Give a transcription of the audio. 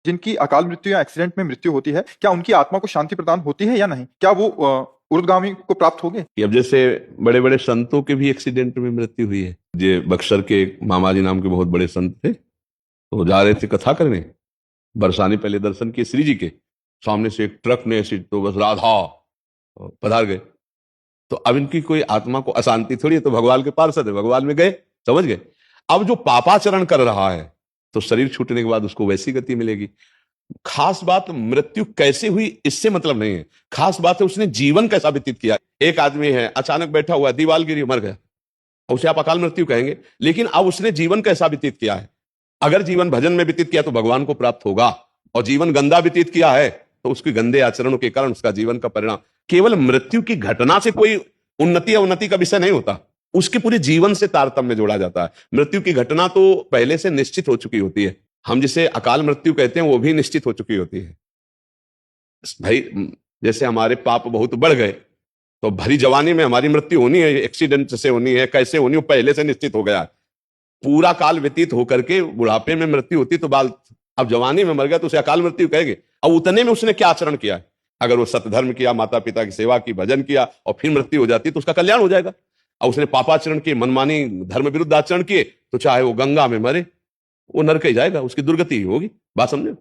जिनकी अकाल मृत्यु या एक्सीडेंट में मृत्यु होती है, क्या उनकी आत्मा को शांति प्रदान होती है या नहीं? क्या वो ऊर्ध्वगामी को प्राप्त होंगे? अब जैसे बड़े बड़े संतों के भी एक्सीडेंट में मृत्यु हुई है। ये बक्सर के एक मामाजी नाम के बहुत बड़े संत थे, तो जा रहे थे कथा करने, बरसाने पहले दर्शन किए श्री जी के, सामने से एक ट्रक ने ऐसी तो बस राधा पधार गए। तो अब इनकी कोई आत्मा को अशांति थोड़ी है, तो भगवान के पार्षद है, भगवान में गए, समझ गए। अब जो पापाचरण कर रहा है तो शरीर छूटने के बाद उसको वैसी गति मिलेगी। खास बात मृत्यु कैसे हुई इससे मतलब नहीं है, खास बात है उसने जीवन कैसा व्यतीत किया। एक आदमी है अचानक बैठा हुआ, दीवार गिरी, मर गया, उसे आप अकाल मृत्यु कहेंगे, लेकिन अब उसने जीवन कैसा व्यतीत किया है। अगर जीवन भजन में व्यतीत किया तो भगवान को प्राप्त होगा, और जीवन गंदा व्यतीत किया है तो उसके गंदे आचरणों के कारण उसका जीवन का परिणाम। केवल मृत्यु की घटना से कोई उन्नति या उन्नति का विषय नहीं होता, उसके पूरे जीवन से तारतम्य जोड़ा जाता है। मृत्यु की घटना तो पहले से निश्चित हो चुकी होती है, हम जिसे अकाल मृत्यु कहते हैं वो भी निश्चित हो चुकी होती है। भाई जैसे हमारे पाप बहुत बढ़ गए तो भरी जवानी में हमारी मृत्यु होनी है, एक्सीडेंट से होनी है, कैसे होनी है पहले से निश्चित हो गया। पूरा काल व्यतीत होकर के बुढ़ापे में मृत्यु होती तो बाल, अब जवानी में मर गया तो उसे अकाल मृत्यु कहेंगे। अब उतने में उसने क्या आचरण किया है, अगर वो सतधर्म किया, माता पिता की सेवा की, भजन किया और फिर मृत्यु हो जाती तो उसका कल्याण हो जाएगा। और उसने पापाचरण किए, मनमानी धर्म विरुद्ध आचरण किए, तो चाहे वो गंगा में मरे वो नरक ही जाएगा, उसकी दुर्गति ही होगी। बात समझे?